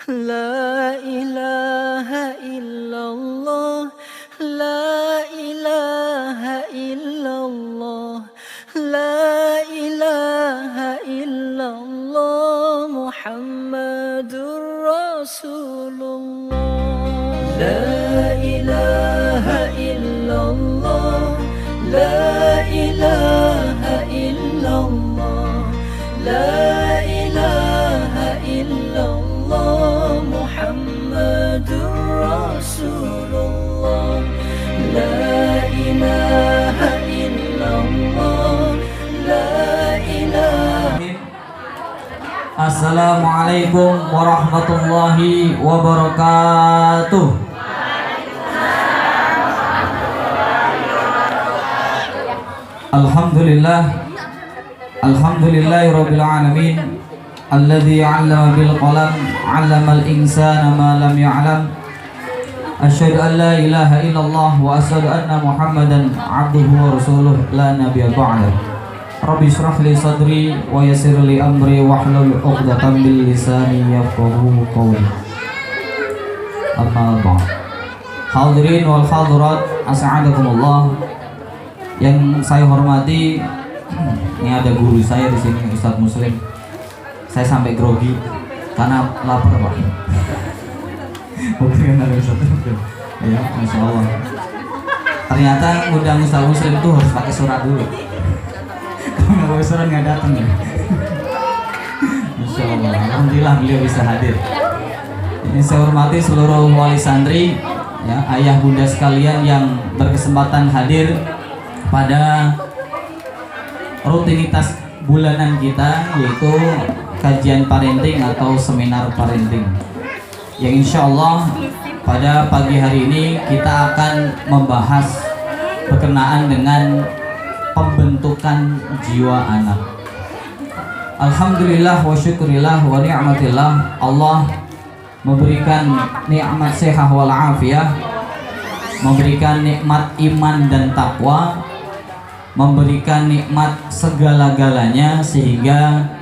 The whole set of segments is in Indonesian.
La ilaha illallah, la ilaha illallah, la ilaha illallah, Muhammadur Rasulullah. La ilaha illallah, la ilaha illallah, la ilaha illallah, Muhammadur Rasulullah. La ilaha illallah, la ilaha. Assalamualaikum warahmatullahi wabarakatuh. Alhamdulillahirabbil alamin. Alladzi 'allama bil qalam 'allamal insana ma lam ya'lam. Asyhadu an la ilaha illallah wa asyhadu anna Muhammadan 'abduhu wa rasuluh la nabiyya ba'da. Rabbi shrah li sadri wa yassir li amri wahlul 'uqdatam min lisani yafqahu qawli. Amma ba'd. Hadirin wal hadirat, as'adakumullah. Yang saya hormati, ini ada guru saya di sini, Ustadz Muslim. Saya sampai grogi karena lapar, Pak. Mungkin ada Ustadz Muslim. Ya, Masya Allah. Ternyata ngundang Ustadz Muslim itu harus pakai surat dulu. Kalau nggak surat nggak datang ya. Masya Allah. Alhamdulillah beliau bisa hadir. Ini saya hormati seluruh wali santri, ya, ayah bunda sekalian yang berkesempatan hadir pada rutinitas bulanan kita, yaitu kajian parenting atau seminar parenting, yang insya Allah pada pagi hari ini kita akan membahas berkenaan dengan pembentukan jiwa anak. Alhamdulillah wa syukurillah wa ni'matillah, Allah memberikan nikmat sehat wal afiyah, memberikan nikmat iman dan takwa, memberikan nikmat segala-galanya, sehingga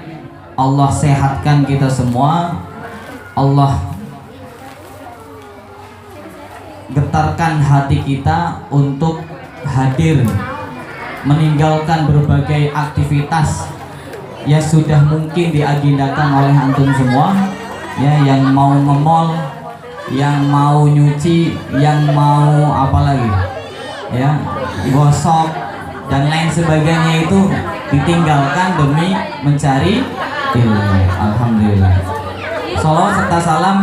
Allah sehatkan kita semua. Allah getarkan hati kita untuk hadir meninggalkan berbagai aktivitas yang sudah mungkin diagendakan oleh antum semua, ya, yang mau nge-mall, yang mau nyuci, yang mau apa lagi, ya, gosok dan lain sebagainya, itu ditinggalkan demi mencari ilmu. Alhamdulillah. Salawat serta salam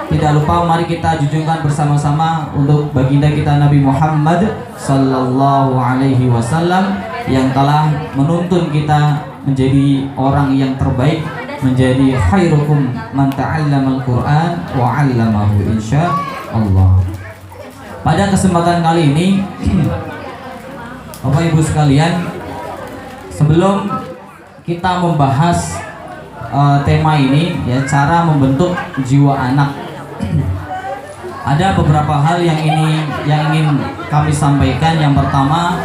tidak lupa mari kita junjungkan bersama-sama untuk baginda kita Nabi Muhammad sallallahu alaihi wasallam, yang telah menuntun kita menjadi orang yang terbaik, menjadi khairukum man ta'allamal Qur'an wa 'allamahu insyaallah. Pada kesempatan kali ini Bapak Ibu sekalian, sebelum kita membahas tema ini, ya, cara membentuk jiwa anak, ada beberapa hal yang ingin kami sampaikan. Yang pertama,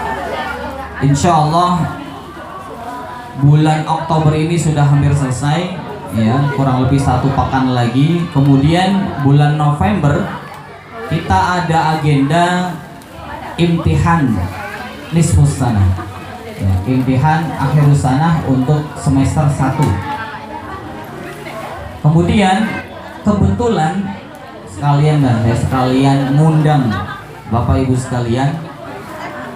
insya Allah bulan Oktober ini sudah hampir selesai, ya, kurang lebih 1 pekan lagi. Kemudian bulan November kita ada agenda imtihan nisfus sanah, ya, imtihan akhirus sanah untuk semester 1. Kemudian kebetulan sekalian ngundang Bapak Ibu sekalian.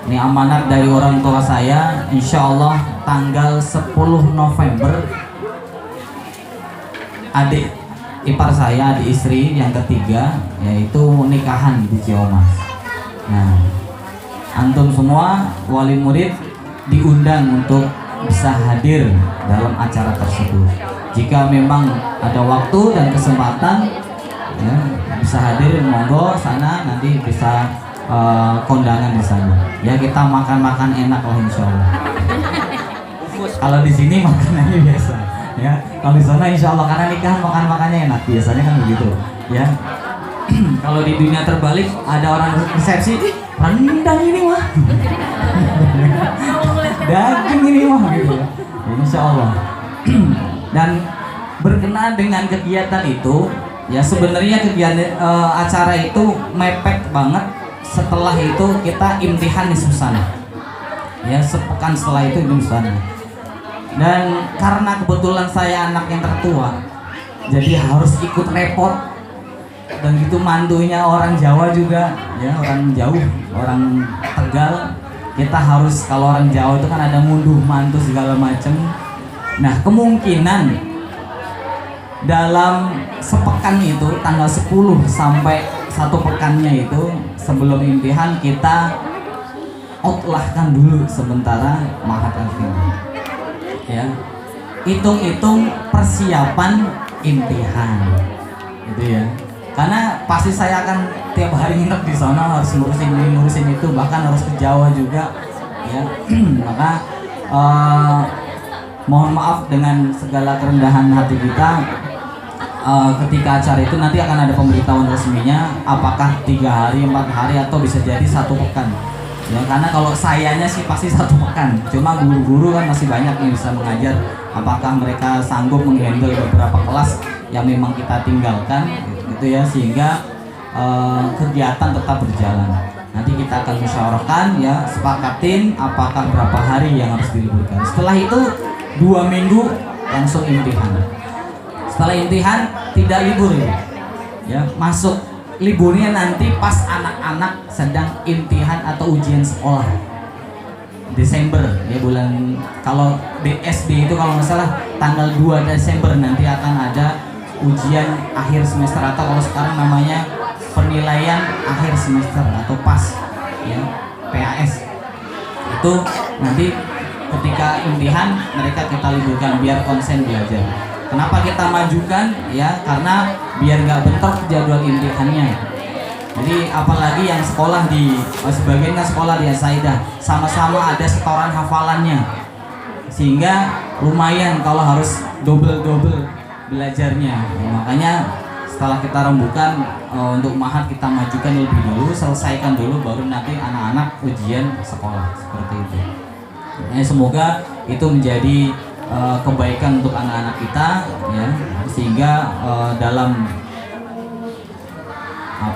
Ini amanat dari orang tua saya, insya Allah tanggal 10 November adik ipar saya, adik istri yang ketiga, yaitu nikahan di Ciamas. Nah, antum semua wali murid diundang untuk bisa hadir dalam acara tersebut. Jika memang ada waktu dan kesempatan, ya, bisa hadir, monggo sana, nanti bisa kondangan di sana. Ya, kita makan enak lah insya Allah. Kalau di sini makanannya biasa, ya. Kalau di sana insya Allah karena nikah makannya enak, biasanya kan begitu, ya. Kalau di dunia terbalik ada orang resepsi, rendang ini mah, daging ini mah, gitu ya. Insya Allah. Dan berkenaan dengan kegiatan itu, Ya sebenarnya kegiatan acara itu mepet banget. Setelah itu kita imtihan di Susana. Ya sepekan setelah itu di Susana. Dan karena kebetulan saya anak yang tertua, jadi harus ikut repot. Dan itu mantunya orang Jawa juga, ya orang jauh, orang Tegal. Kita harus, kalau orang Jawa itu kan ada ngunduh mantu segala macam. Nah kemungkinan dalam sepekan itu tanggal 10 sampai satu pekannya itu sebelum imtihan kita outlahkan dulu sementara Mahat Al-Fini. Ya, hitung-hitung persiapan imtihan, gitu ya. Karena pasti saya akan tiap hari nginep di sana, harus ngurusin ini ngurusin itu, bahkan harus ke Jawa juga, ya. Maka mohon maaf dengan segala kerendahan hati kita. Ketika acara itu nanti akan ada pemberitahuan resminya, apakah 3 hari, 4 hari, atau bisa jadi 1 pekan. Ya, karena kalau sayanya sih pasti 1 pekan. Cuma guru-guru kan masih banyak yang bisa mengajar. Apakah mereka sanggup menghandle beberapa kelas yang memang kita tinggalkan, gitu ya, sehingga kegiatan tetap berjalan. Nanti kita akan musyawarahkan, ya, sepakatin apakah berapa hari yang harus diliburkan. Setelah itu 2 minggu langsung imtihan. Setelah imtihan tidak libur, ya, masuk liburnya nanti pas anak-anak sedang imtihan atau ujian sekolah. Desember, ya, bulan, kalau BSD itu kalau nggak salah tanggal 2 Desember nanti akan ada ujian akhir semester, atau kalau sekarang namanya penilaian akhir semester atau PAS, ya, PAS. Itu nanti ketika imtihan mereka kita liburkan biar konsen belajar. Kenapa kita majukan? Ya karena biar nggak bentrok jadwal imtihannya. Jadi apalagi yang sekolah di sebagian kan sekolah di As-Saidah sama-sama ada setoran hafalannya, sehingga lumayan kalau harus double belajarnya. Ya, makanya setelah kita rembukan untuk Mahat kita majukan lebih dulu, selesaikan dulu, baru nanti anak-anak ujian sekolah, seperti itu. Ya, semoga itu menjadi kebaikan untuk anak-anak kita, ya, sehingga dalam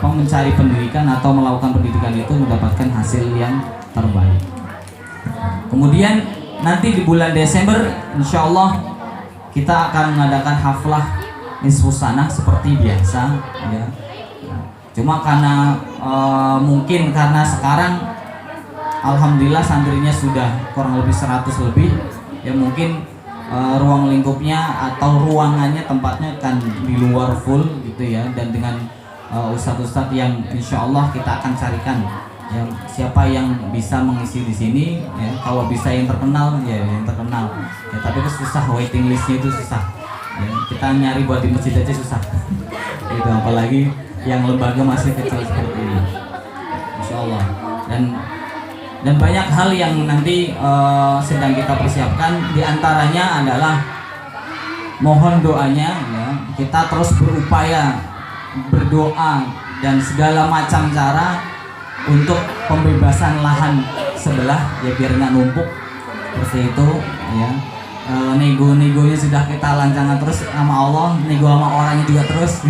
mencari pendidikan atau melakukan pendidikan itu mendapatkan hasil yang terbaik. Kemudian nanti di bulan Desember insya Allah kita akan mengadakan haflah Nisfus Sanah seperti biasa, ya. Cuma karena mungkin karena sekarang alhamdulillah santrinya sudah kurang lebih 100 lebih, ya, mungkin ruang lingkupnya atau ruangannya, tempatnya kan di luar full, gitu ya. Dan dengan ustadz-ustadz yang insya Allah kita akan carikan, ya, siapa yang bisa mengisi di sini, ya. Kalau bisa yang terkenal, ya yang terkenal, ya, tapi itu susah, waiting listnya itu susah, ya. Kita nyari buat di masjid aja susah gitu, apalagi yang lembaga masih kecil seperti ini, insya Allah. Dan banyak hal yang nanti sedang kita persiapkan. Di antaranya adalah mohon doanya, ya, kita terus berupaya berdoa dan segala macam cara untuk pembebasan lahan sebelah, ya, biar nggak numpuk seperti itu, ya. Nego-negonya sudah kita lancarkan terus sama Allah, nego sama orangnya juga terus.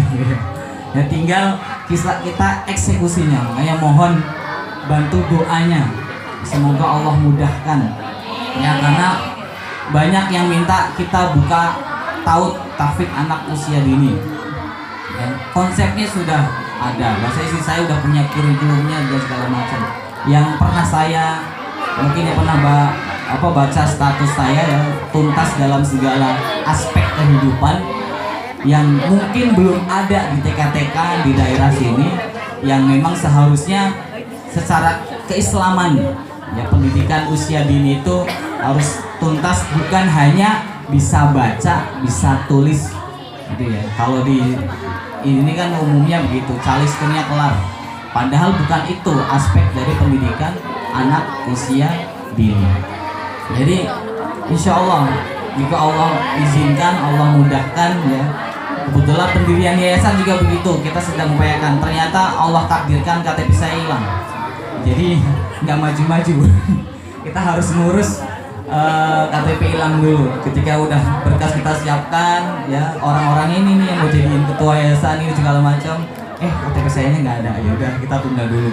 Ya, tinggal kita eksekusinya. Makanya mohon bantu doanya. Semoga Allah mudahkan, ya, karena banyak yang minta kita buka taut tahfidz anak usia dini, ya. Konsepnya sudah ada, bahasa isi saya udah punya kurikulumnya dan segala macam. Yang pernah saya mungkin yang pernah baca status saya, ya, tuntas dalam segala aspek kehidupan, yang mungkin belum ada di TK-TK di daerah sini, yang memang seharusnya secara keislaman, ya, pendidikan usia dini itu harus tuntas, bukan hanya bisa baca, bisa tulis, gitu ya. Kalau di ini kan umumnya begitu, caliskennya kelar. Padahal bukan itu aspek dari pendidikan anak usia dini. Jadi insya Allah, jika Allah izinkan, Allah mudahkan, ya. Kebetulan pendirian yayasan juga begitu, kita sedang upayakan. Ternyata Allah takdirkan KTP saya hilang, jadi nggak maju-maju. Kita harus ngurus KTP hilang dulu. Ketika udah berkas kita siapkan, ya orang-orang ini nih yang mau jadiin ketua yayasan ini segala macam, KTP saya nggak ada, ya udah kita tunda dulu.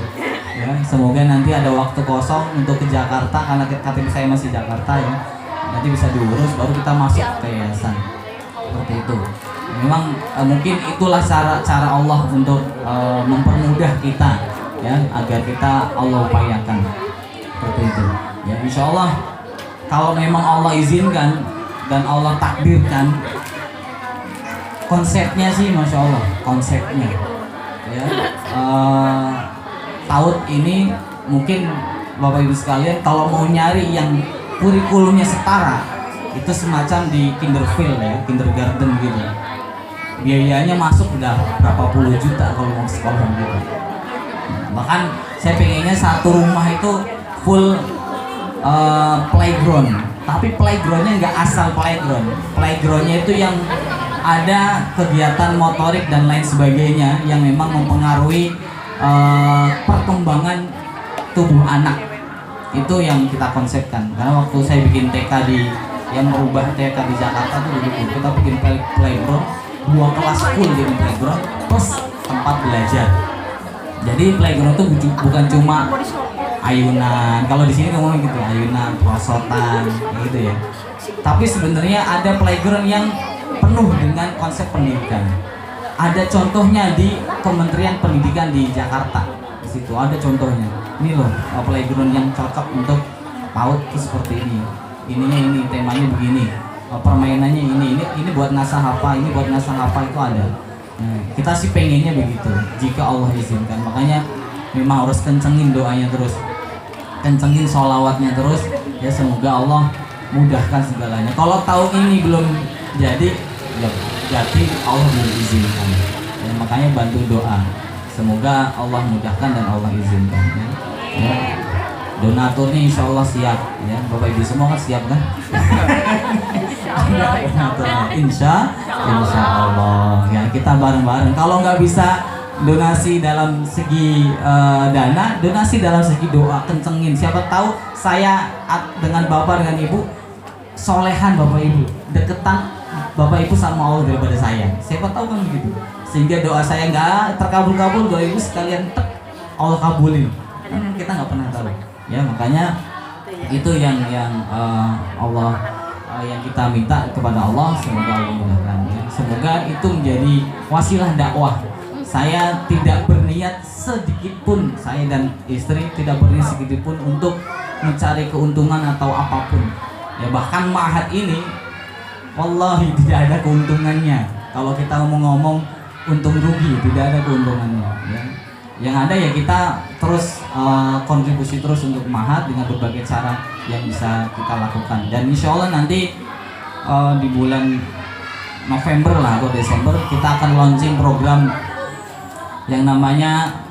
Ya, semoga nanti ada waktu kosong untuk ke Jakarta karena KTP saya masih Jakarta ya. Nanti bisa diurus baru kita masuk ke yayasan. Seperti itu. Memang mungkin itulah cara Allah untuk mempermudah kita ya agar kita Allah upayakan. Seperti itu. Ya insya Allah kalau memang Allah izinkan dan Allah takdirkan, konsepnya sih masya Allah konsepnya ya tahun ini mungkin Bapak Ibu sekalian kalau mau nyari yang kurikulumnya setara itu semacam di kinderville ya, kindergarten gitu, biayanya masuk udah berapa puluh juta kalau mau sekolah gitu. Bahkan saya pengennya satu rumah itu full playground, tapi playgroundnya nggak asal playgroundnya itu yang ada kegiatan motorik dan lain sebagainya yang memang mempengaruhi perkembangan tubuh anak. Itu yang kita konsepkan. Karena waktu saya bikin TK yang merubah TK di Jakarta tuh dulu kita bikin playground 2 kelas full jadi playground plus tempat belajar. Jadi playground itu bukan cuma ayunan. Kalau di sini ngomong gitu, ayunan, perosotan, gitu ya. Tapi sebenarnya ada playground yang penuh dengan konsep pendidikan. Ada contohnya di Kementerian Pendidikan di Jakarta. Di situ ada contohnya. Ini loh playground yang cocok untuk PAUD itu seperti ini. Ininya ini, temanya begini. Permainannya ini buat ngasah apa, ini buat ngasah apa itu ada. Nah, kita sih pengennya begitu. Jika Allah izinkan, makanya memang harus kencengin doanya terus, kencengin sholawatnya terus. Ya semoga Allah mudahkan segalanya. Kalau tahun ini belum jadi, ya berarti Allah belum izinkan. Ya, makanya bantu doa. Semoga Allah mudahkan dan Allah izinkan. Ya. Donaturnya insya Allah siap. Ya, Bapak Ibu semua kan siap kan? Insya Allah. Ya kita bareng-bareng. Kalau nggak bisa donasi dalam segi dana, donasi dalam segi doa, kencengin. Siapa tahu saya dengan Bapak dengan Ibu solehan Bapak Ibu, deketan Bapak Ibu sama Allah daripada saya. Siapa tahu kan begitu. Sehingga doa saya nggak terkabul-kabul, doa Ibu sekalian Allah kabulin. Kita nggak pernah tahu. Ya makanya itu yang Allah yang kita minta kepada Allah, semoga Allah mudahkan. Ya. Semoga itu menjadi wasilah dakwah. Saya tidak berniat sedikit pun, saya dan istri tidak berniat sedikit pun untuk mencari keuntungan atau apapun. Ya bahkan ma'had ini wallahi tidak ada keuntungannya. Kalau kita ngomong untung rugi, tidak ada keuntungannya. Ya. Yang ada ya kita terus kontribusi terus untuk ma'had dengan berbagai cara yang bisa kita lakukan. Dan insya Allah nanti di bulan November lah atau Desember kita akan launching program yang namanya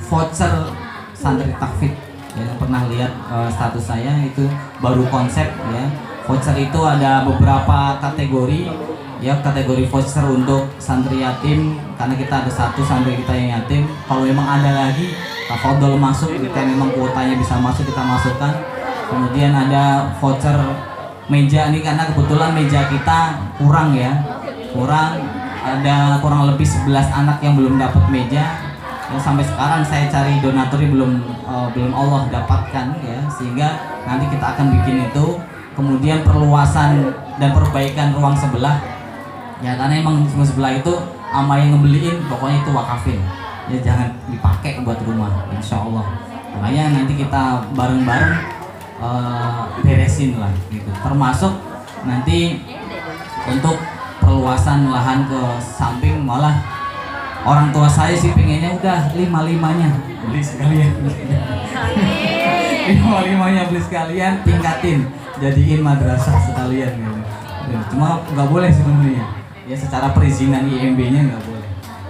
voucher santri tahfidz. Yang pernah lihat status saya itu baru konsep ya. Voucher itu ada beberapa kategori ya, kategori voucher untuk santri yatim karena kita ada satu santri kita yang yatim. Kalau memang ada lagi tafadhol masuk, kita memang kuotanya bisa masuk kita masukkan. Kemudian ada voucher meja ini karena kebetulan meja kita kurang ya, ada kurang lebih 11 anak yang belum dapat meja. Ya, sampai sekarang saya cari donaturnya belum Allah dapatkan ya, sehingga nanti kita akan bikin itu. Kemudian perluasan dan perbaikan ruang sebelah ya, karena emang sebelah itu ama yang ngebeliin pokoknya itu wakafin ya, jangan dipakai buat rumah insya Allah. Makanya nanti kita bareng-bareng beresin lah gitu, termasuk nanti untuk perluasan lahan ke samping. Malah orang tua saya sih pengennya udah 5-5-nya beli sekalian, 5-5-nya beli sekalian, tingkatin jadiin madrasah sekalian gitu. Cuma nggak boleh sebenarnya ya, secara perizinan IMB-nya nggak boleh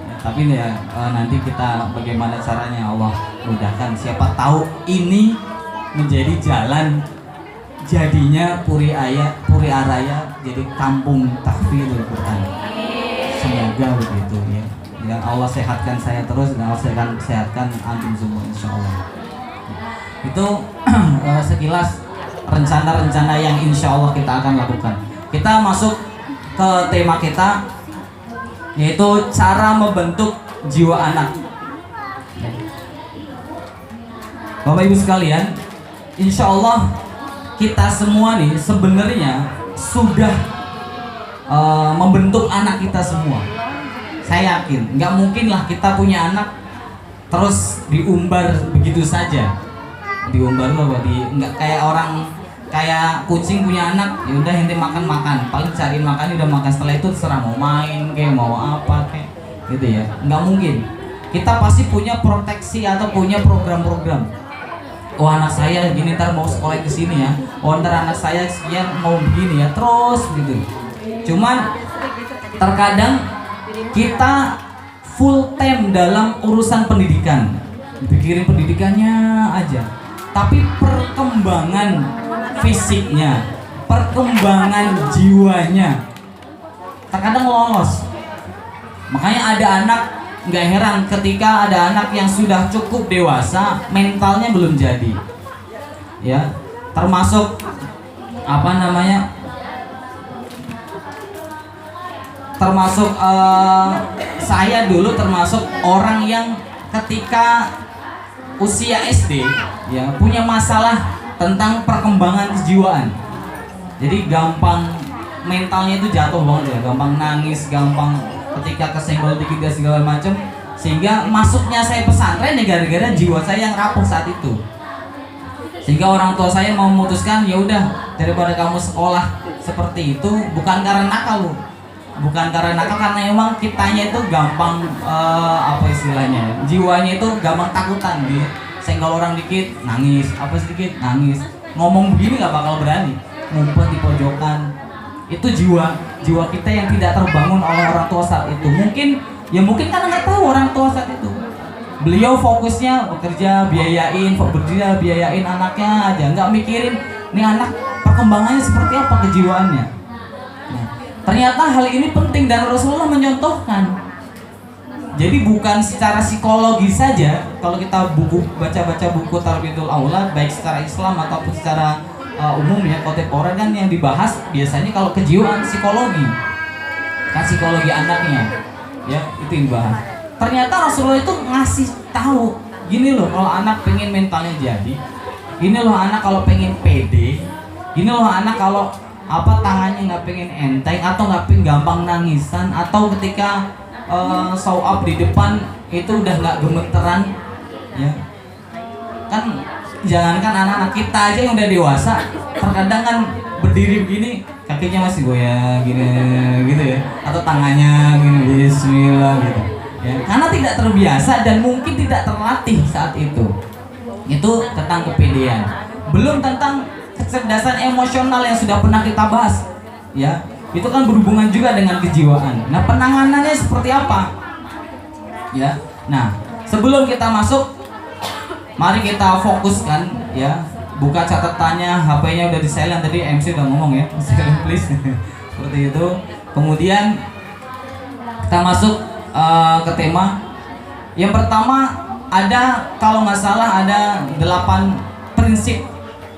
ya, tapi ya nanti kita bagaimana caranya Allah mudahkan. Siapa tahu ini menjadi jalan jadinya Puri Araya jadi kampung tahfidzul Quran. Semoga begitu ya. Dan Allah sehatkan saya terus dan Allah sehatkan antum semua insya Allah. Itu sekilas rencana-rencana yang insya Allah kita akan lakukan. Kita masuk ke tema kita, yaitu cara membentuk jiwa anak. Bapak Ibu sekalian, insya Allah kita semua nih sebenarnya sudah membentuk anak kita semua. Saya yakin, nggak mungkin lah kita punya anak terus diumbar begitu saja. Diumbar loh, nggak kayak orang, kayak kucing punya anak, ya udah ente makan, paling cariin makan udah makan, setelah itu terserah mau main kayak mau apa kayak gitu ya. Nggak mungkin. Kita pasti punya proteksi atau punya program-program. Oh anak saya gini ntar mau sekolah ke sini ya. Oh ntar anak saya sekian mau begini ya, terus gitu. Cuman terkadang kita full time dalam urusan pendidikan, pikirin pendidikannya aja, tapi perkembangan fisiknya, perkembangan jiwanya terkadang lolos. Makanya ada anak, nggak heran ketika ada anak yang sudah cukup dewasa, mentalnya belum jadi, ya. Termasuk apa namanya? Termasuk saya dulu termasuk orang yang ketika usia SD, ya, punya masalah tentang perkembangan kejiwaan. Jadi gampang mentalnya itu jatuh banget ya, gampang nangis, gampang ketika kesenggol dikit dan segala macam, sehingga masuknya saya pesantren ya gara-gara jiwa saya yang rapuh saat itu. Sehingga orang tua saya mau memutuskan, ya udah daripada kamu sekolah seperti itu, bukan karena nakal lu, bukan karena nakal, karena emang kitanya itu gampang apa istilahnya, jiwanya itu gampang takutan, dia senggol orang dikit nangis, apa sedikit nangis, ngomong begini nggak bakal berani, ngumpet di pojokan. Itu jiwa kita yang tidak terbangun oleh orang tua saat itu. Mungkin karena nggak tahu orang tua saat itu. Beliau fokusnya bekerja, biayain anaknya aja, nggak mikirin nih anak perkembangannya seperti apa, kejiwaannya. Nah, ternyata hal ini penting dan Rasulullah menyontohkan. Jadi bukan secara psikologi saja, kalau kita baca-baca buku Tarbiyatul Aulad, baik secara Islam ataupun secara umum ya, kontemporer kan yang dibahas biasanya kalau kejiwaan psikologi, kan psikologi anaknya, ya itu yang dibahas. Ternyata Rasulullah itu ngasih tahu, gini loh kalau anak pengen mentalnya jadi, gini loh anak kalau pengen pede, gini loh anak kalau apa tangannya nggak pengen enteng atau nggak pengen gampang nangisan, atau ketika show up di depan itu udah nggak gemeteran, ya kan. Jangankan anak-anak kita aja yang udah dewasa, terkadang kan berdiri begini kakinya masih goyang gini gitu ya, atau tangannya gini bismillah gitu ya, karena tidak terbiasa dan mungkin tidak terlatih saat itu. Itu tentang kepedean, belum tentang kecerdasan emosional yang sudah pernah kita bahas ya, itu kan berhubungan juga dengan kejiwaan. Nah penanganannya seperti apa ya. Nah sebelum kita masuk, mari kita fokuskan ya, buka catatannya, HP-nya udah di silent, tadi MC udah ngomong ya, silent please. Seperti itu. Kemudian kita masuk ke tema. Yang pertama ada, kalau nggak salah ada 8 prinsip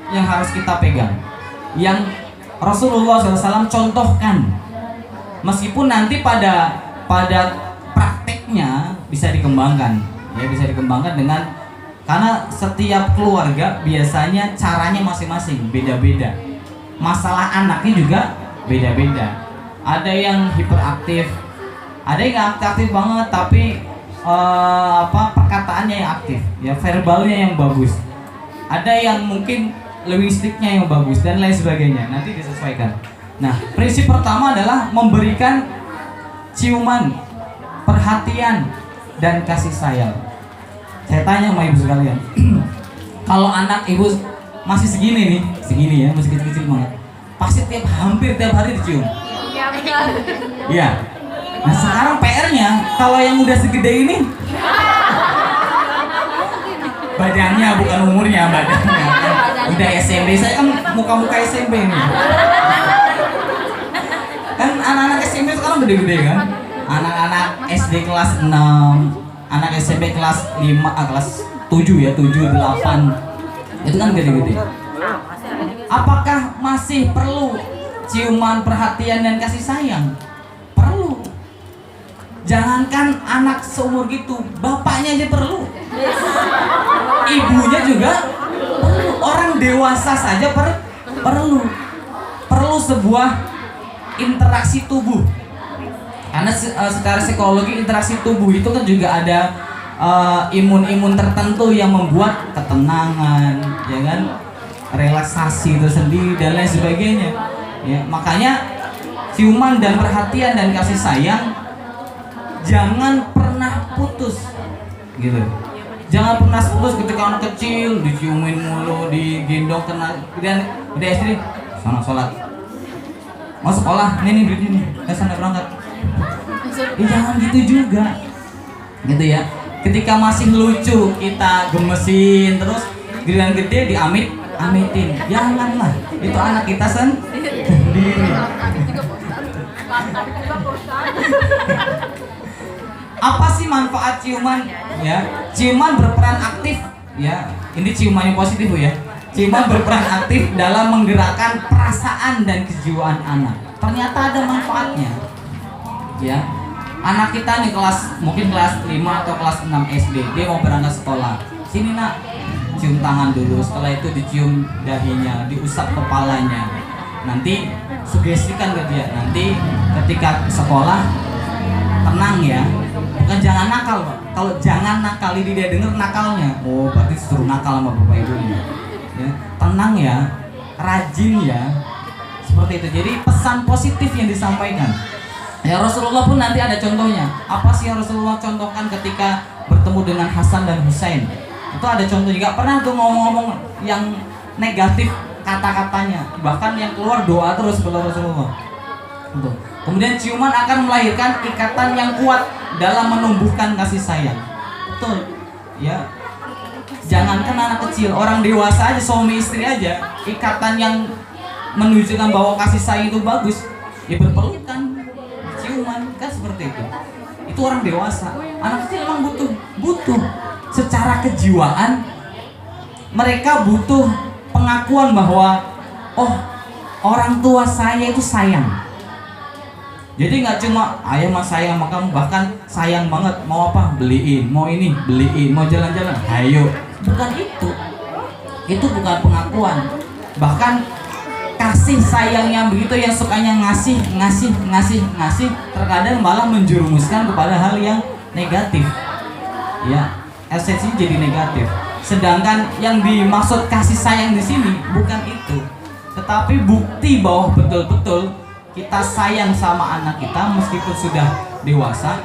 yang harus kita pegang, yang Rasulullah SAW contohkan. Meskipun nanti pada prakteknya bisa dikembangkan, ya bisa dikembangkan dengan, karena setiap keluarga biasanya caranya masing-masing, beda-beda. Masalah anaknya juga beda-beda. Ada yang hiperaktif, ada yang nggak aktif banget, tapi perkataannya yang aktif, ya verbalnya yang bagus. Ada yang mungkin linguistiknya yang bagus dan lain sebagainya. Nanti disesuaikan. Nah, prinsip pertama adalah memberikan ciuman, perhatian, dan kasih sayang. Saya tanya sama ibu sekalian, kalau anak ibu masih segini ya, masih kecil-kecil banget, pasti hampir tiap hari dicium. Iya benar. Iya. Nah sekarang PR-nya, kalau yang udah segede ini, badannya bukan umurnya, badannya. Udah SMP, saya kan muka-muka SMP nih. Kan anak-anak SMP sekarang gede-gede kan? Anak-anak SD kelas 6, anak SMP kelas 5, kelas 7 ya, 7, 8. Itu kan gede-gede. Apakah masih perlu ciuman, perhatian, dan kasih sayang? Perlu. Jangankan anak seumur gitu, bapaknya aja perlu, ibunya juga perlu, orang dewasa saja perlu sebuah interaksi tubuh. Karena secara psikologi interaksi tubuh itu kan juga ada imun-imun tertentu yang membuat ketenangan, ya kan, relaksasi tersendiri dan lain sebagainya. Ya, makanya ciuman dan perhatian dan kasih sayang jangan pernah putus, gitu. Jangan pernah putus ketika anak kecil diciumin mulu, digendong, kena, kemudian udah SD sana sholat, mau sekolah, nih duitnya nih, sana berangkat. Jangan gitu juga, gitu ya. Ketika masih lucu kita gemesin terus, giliran gede diamitin, janganlah, itu anak kita sendiri. Apa sih manfaat ciuman? Ya, ciuman berperan aktif. Ya, ini ciuman yang positif ya. Ciuman berperan aktif dalam menggerakkan perasaan dan kejiwaan anak. Ternyata ada manfaatnya. Ya, anak kita nih mungkin kelas 5 atau kelas 6 SD, dia mau berangkat sekolah. Sini nak, cium tangan dulu. Setelah itu dicium dahinya, diusap kepalanya. Nanti sugestikan ke dia. Nanti ketika sekolah tenang ya. Bukan jangan nakal, Pak. Kalau jangan nakal, dia denger nakalnya. Oh, berarti suruh nakal sama bapak ibunya. Ya, tenang ya, rajin ya. Seperti itu. Jadi pesan positif yang disampaikan. Ya, Rasulullah pun nanti ada contohnya. Apa sih yang Rasulullah contohkan ketika bertemu dengan Hasan dan Husain? Itu ada contoh juga. Pernah tuh ngomong-ngomong yang negatif kata-katanya. Bahkan yang keluar doa terus kepada Rasulullah. Tuh. Kemudian ciuman akan melahirkan ikatan yang kuat dalam menumbuhkan kasih sayang. Betul. Ya. Jangankan anak kecil, orang dewasa aja, suami istri aja, ikatan yang menunjukkan bahwa kasih sayang itu bagus, ya berpelukan, ciuman, kan seperti itu. Itu orang dewasa. Anak kecil emang butuh secara kejiwaan, mereka butuh pengakuan bahwa oh, orang tua saya itu sayang. Jadi nggak cuma ayah mah sayang sama kamu, bahkan sayang banget, mau apa beliin, mau ini beliin, mau jalan-jalan, ayo. Bukan itu bukan pengakuan. Bahkan kasih sayang yang begitu, yang sukanya ngasih, terkadang malah menjerumuskan kepada hal yang negatif. Ya, esensinya jadi negatif. Sedangkan yang dimaksud kasih sayang di sini bukan itu, tetapi bukti bahwa betul-betul kita sayang sama anak kita meskipun sudah dewasa,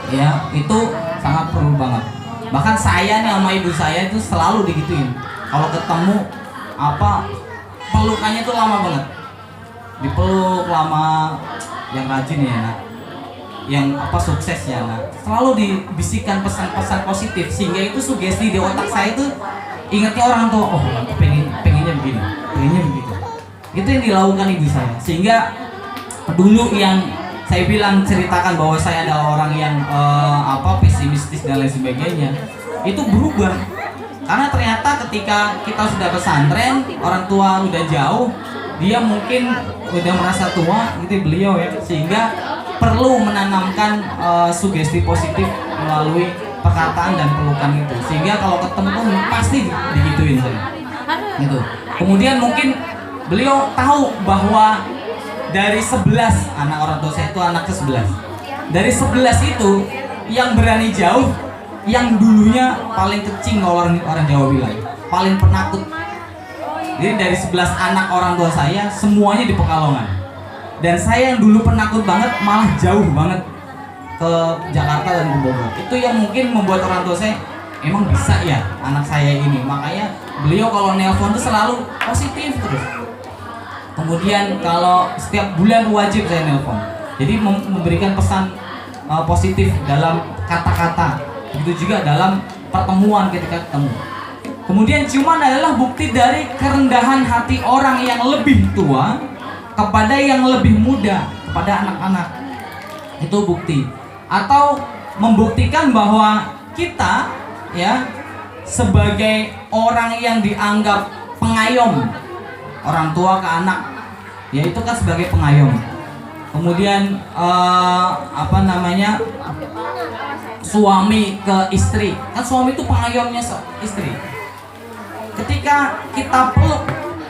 ya itu sangat perlu banget. Bahkan saya nih sama ibu saya itu selalu digituin. Kalau ketemu apa, pelukannya itu lama banget, dipeluk lama, yang rajin ya nak, yang apa sukses ya nak, selalu dibisikkan pesan-pesan positif sehingga itu sugesti di otak saya itu ingatnya orang tua, oh aku pengennya begini, pengennya begitu. Itu yang dilakukan ibu saya, sehingga dulu yang saya bilang ceritakan bahwa saya adalah orang yang pesimistis dan lain sebagainya, itu berubah karena ternyata ketika kita sudah pesantren, orang tua udah jauh, dia mungkin udah merasa tua gitu beliau ya, sehingga perlu menanamkan sugesti positif melalui perkataan dan pelukan itu, sehingga kalau ketemu pun pasti digituin saya gitu. Kemudian mungkin beliau tahu bahwa dari 11 anak orang tua saya itu anak ke-11. Dari 11 itu yang berani jauh, yang dulunya paling kecil, orang Jawa bilang, paling penakut. Jadi dari 11 anak orang tua saya semuanya di Pekalongan. Dan saya yang dulu penakut banget malah jauh banget ke Jakarta dan ke Bogor. Itu yang mungkin membuat orang tua saya, emang bisa ya anak saya ini. Makanya beliau kalau nelpon tuh selalu positif terus. Kemudian kalau setiap bulan wajib saya nelpon. Jadi memberikan pesan positif dalam kata-kata. Begitu juga dalam pertemuan ketika ketemu. Kemudian ciuman adalah bukti dari kerendahan hati orang yang lebih tua kepada yang lebih muda, kepada anak-anak. Itu bukti. Atau membuktikan bahwa kita ya sebagai orang yang dianggap pengayom, orang tua ke anak, ya itu kan sebagai pengayom. Kemudian suami ke istri, kan suami itu pengayomnya istri. Ketika kita peluk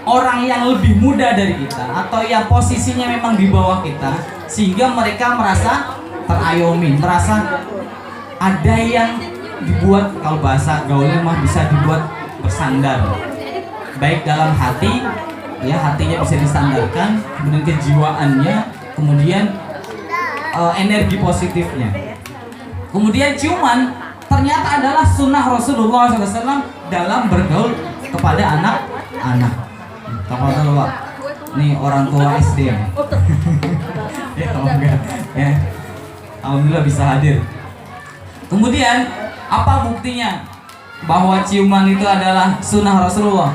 orang yang lebih muda dari kita atau yang posisinya memang di bawah kita, sehingga mereka merasa terayomi, merasa ada yang dibuat, kalau bahasa gaulnya mah bisa dibuat bersandar, baik dalam hati, ya hatinya bisa disandarkan, kemudian kejiwaannya, kemudian energi positifnya. Kemudian ciuman ternyata adalah sunnah Rasulullah SAW dalam bergaul kepada anak-anak. Tafadhol Pak. Nih orang tua SD. Ya kalau enggak ya. Alhamdulillah bisa hadir. Kemudian apa buktinya bahwa ciuman itu adalah sunnah Rasulullah?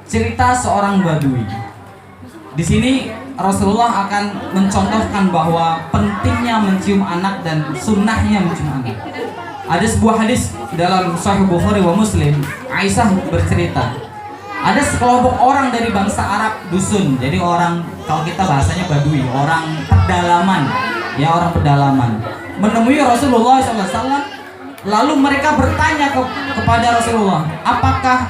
Cerita seorang badui. Di sini Rasulullah akan mencontohkan bahwa pentingnya mencium anak dan sunnahnya mencium anak. Ada sebuah hadis dalam Sahih Bukhari wa Muslim. Aisyah bercerita, ada sekelompok orang dari bangsa Arab dusun. Jadi orang, kalau kita bahasanya badui, orang pedalaman, ya orang pedalaman, menemui Rasulullah SAW. Lalu mereka bertanya kepada Rasulullah, apakah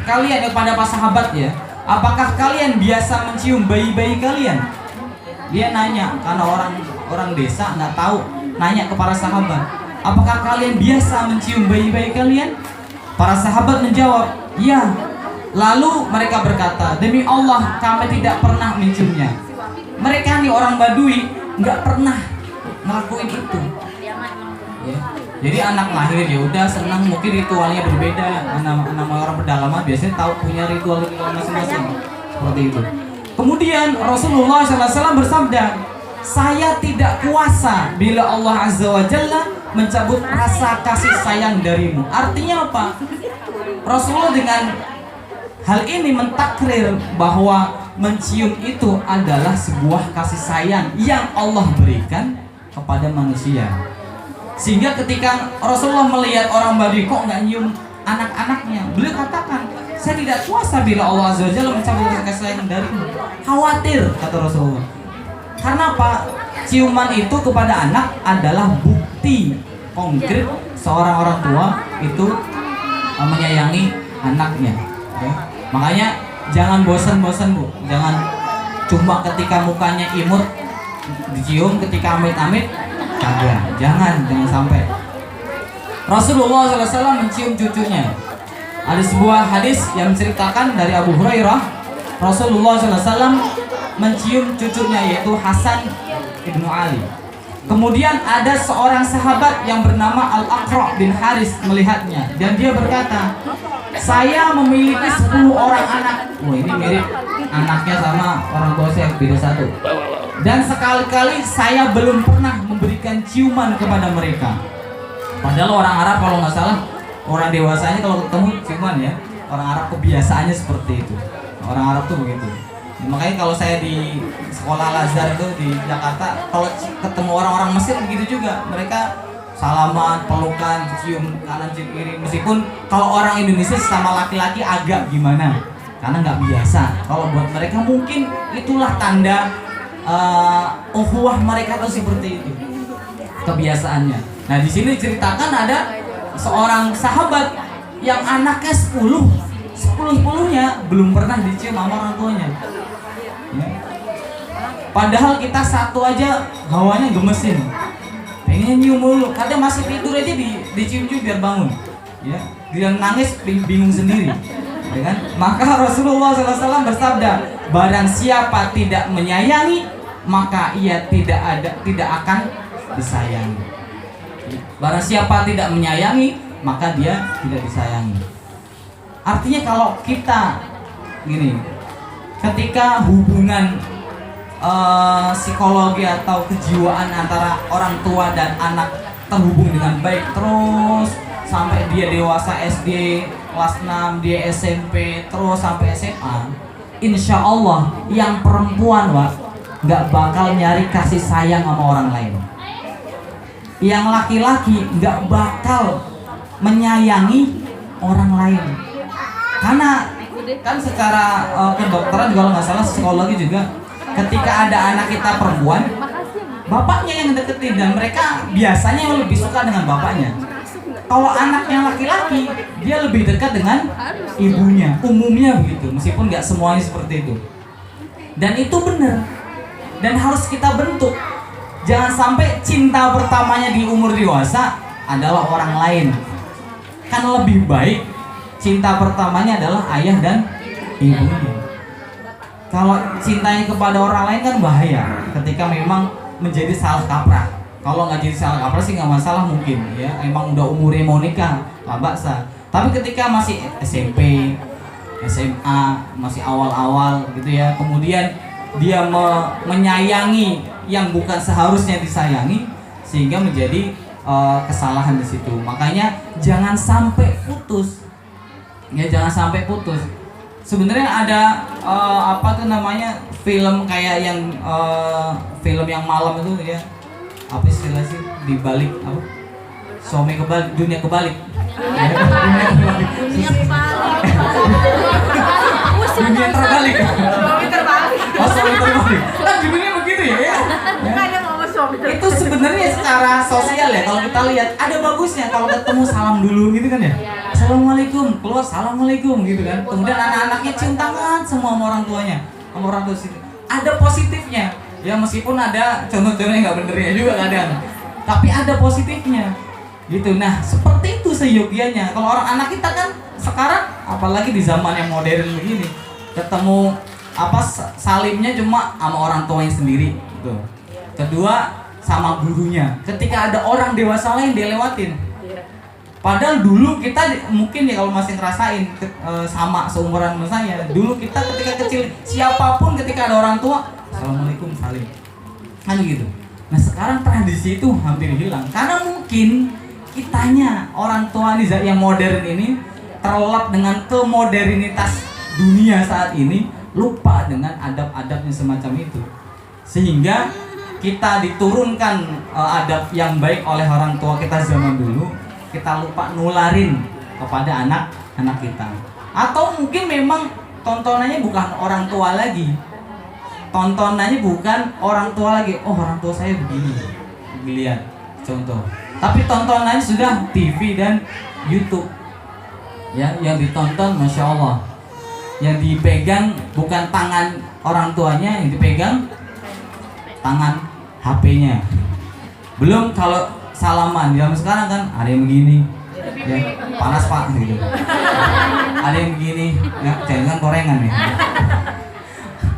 kalian, kepada para sahabat ya, apakah kalian biasa mencium bayi-bayi kalian? Dia nanya karena orang desa nggak tahu, nanya ke para sahabat, apakah kalian biasa mencium bayi-bayi kalian? Para sahabat menjawab, ya. Lalu mereka berkata, demi Allah kami tidak pernah menciumnya. Mereka nih orang badui nggak pernah ngelakuin itu. Ya. Jadi anak lahir ya udah senang, mungkin ritualnya berbeda. Nama orang pedalaman biasanya tahu punya ritual masing-masing seperti itu. Kemudian Rasulullah SAW bersabda, saya tidak kuasa bila Allah Azza wa Jalla mencabut rasa kasih sayang darimu. Artinya apa? Rasulullah dengan hal ini mentakrir bahwa mencium itu adalah sebuah kasih sayang yang Allah berikan kepada manusia. Sehingga ketika Rasulullah melihat orang badui kok nggak nyium anak-anaknya, beliau katakan, saya tidak kuasa bila Allah Azza wa Jalla mencabut rasa kasih sayang darimu. Khawatir, kata Rasulullah. Karena apa? Ciuman itu kepada anak adalah bukti konkret seorang orang tua itu menyayangi anaknya. Ya. Makanya jangan bosan-bosan Bu, jangan cuma ketika mukanya imut dicium, ketika amit-amit kagak, jangan sampai. Rasulullah SAW mencium cucunya. Ada sebuah hadis yang menceritakan dari Abu Hurairah, Rasulullah SAW mencium cucunya yaitu Hasan ibnu Ali. Kemudian ada seorang sahabat yang bernama Al-Aqra' bin Haris melihatnya dan dia berkata, saya memiliki 10 orang anak. Wah, ini mirip anaknya sama orang tua saya, beda satu. Dan sekali-kali saya belum pernah memberikan ciuman kepada mereka. Padahal orang Arab kalau nggak salah, orang dewasanya kalau ketemu ciuman ya. Orang Arab kebiasaannya seperti itu. Orang Arab tuh begitu. Makanya kalau saya di sekolah Al-Azhar itu di Jakarta, kalau ketemu orang-orang Mesir begitu juga, mereka salaman, pelukan, cium kanan cium kiri. Meskipun kalau orang Indonesia sama laki-laki agak gimana, karena nggak biasa. Kalau buat mereka mungkin itulah tanda ukhuwah mereka tuh seperti itu, kebiasaannya. Nah di sini ceritakan ada seorang sahabat yang anaknya 10-10nya belum pernah dicium sama orang tuanya. Ya. Padahal kita satu aja hawanya gemesin, pengen nyium mulu, kadang masih tidur aja dicium biar bangun. Ya, dia nangis bingung sendiri. Ya kan? Maka Rasulullah SAW bersabda, barang siapa tidak menyayangi, maka ia tidak akan disayangi. Barang siapa tidak menyayangi, maka dia tidak disayangi. Artinya kalau kita gini, ketika hubungan psikologi atau kejiwaan antara orang tua dan anak terhubung dengan baik terus sampai dia dewasa SD kelas 6, dia SMP terus sampai SMA, insya Allah yang perempuan Pak nggak bakal nyari kasih sayang sama orang lain. Yang laki-laki nggak bakal menyayangi orang lain. Karena kan secara kedokteran kalau nggak salah psikologi juga, ketika ada anak kita perempuan, bapaknya yang deketin dan mereka biasanya lebih suka dengan bapaknya. Kalau anaknya laki-laki, dia lebih dekat dengan ibunya. Umumnya begitu, meskipun nggak semuanya seperti itu. Dan itu benar. Dan harus kita bentuk. Jangan sampai cinta pertamanya di umur dewasa adalah orang lain. Kan lebih baik cinta pertamanya adalah ayah dan ibunya. Kalau cintanya kepada orang lain kan bahaya ketika memang menjadi salah kaprah. Kalau nggak jadi salah kaprah sih nggak masalah mungkin ya. Emang udah umurnya mau nikah, nggak baksa. Tapi ketika masih SMP, SMA, masih awal-awal gitu ya, kemudian dia menyayangi yang bukan seharusnya disayangi, sehingga menjadi kesalahan di situ. Makanya jangan sampai putus. Ya jangan sampai putus. Sebenarnya ada film kayak yang film yang malam itu ya. Apa istilah sih di balik apa? Suami kebalik, dunia kebalik. Ya, dunia kebalik. Dunia terbalik. Suami terbalik. Oh, suami terbalik. Kan judulnya begitu ya. Bukannya ngomong suami terbalik. Itu sebenarnya secara sosial ya, kalau kita lihat ada bagusnya kalau ketemu salam dulu gitu kan ya. Assalamualaikum, keluar assalamualaikum gitu kan. Kemudian anak-anaknya cium tangan semua sama orang tuanya, sama orang tua situ. Ada positifnya. Ya meskipun ada contoh-contoh yang nggak benernya juga kadang, tapi ada positifnya gitu. Nah seperti itu seyogianya. Kalau orang anak kita kan sekarang, apalagi di zaman yang modern begini, ketemu salimnya cuma sama orang tuanya sendiri gitu. Kedua sama gurunya. Ketika ada orang dewasa lain dia lewatin. Padahal dulu kita mungkin ya kalau masih ngerasain sama seumuran sama saya. Dulu kita ketika kecil siapapun ketika ada orang tua, assalamualaikum salim, kan gitu. Nah sekarang tradisi itu hampir hilang karena mungkin kitanya orang tua nih yang modern ini terlelap dengan kemodernitas dunia saat ini, lupa dengan adab-adabnya semacam itu, sehingga kita diturunkan adab yang baik oleh orang tua kita zaman dulu, kita lupa nularin kepada anak-anak kita. Atau mungkin memang tontonannya bukan orang tua lagi, tontonannya bukan orang tua lagi. Oh orang tua saya begini, lihat contoh. Tapi tontonannya sudah TV dan YouTube. Ya, yang ditonton masya Allah. Yang dipegang bukan tangan orang tuanya, yang dipegang tangan HP-nya. Belum kalau salaman zaman sekarang kan ada yang begini, ya panas pak gitu. Ada yang begini, ya jangan gorengan ya.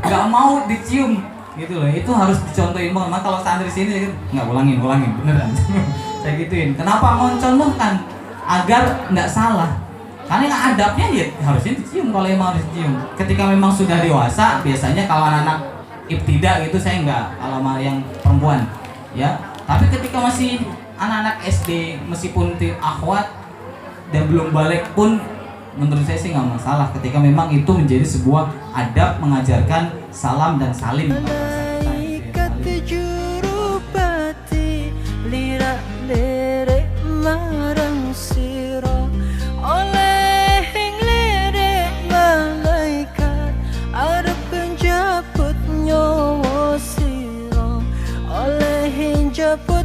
Nggak mau dicium gitu loh, itu harus dicontohin banget. Maka kalau santri sini saya nggak ulangin beneran. Saya gituin. Kenapa mau contohkan agar nggak salah? Karena yang adabnya ya harusnya dicium kalau emang harus dicium. Ketika memang sudah dewasa, biasanya kalau anak-anak ibtidak gitu saya nggak, kalau yang perempuan ya. Tapi ketika masih anak-anak SD, meskipun akhwat dan belum balik pun, menurut saya sih nggak masalah ketika memang itu menjadi sebuah adab mengajarkan salam dan salim. Jabut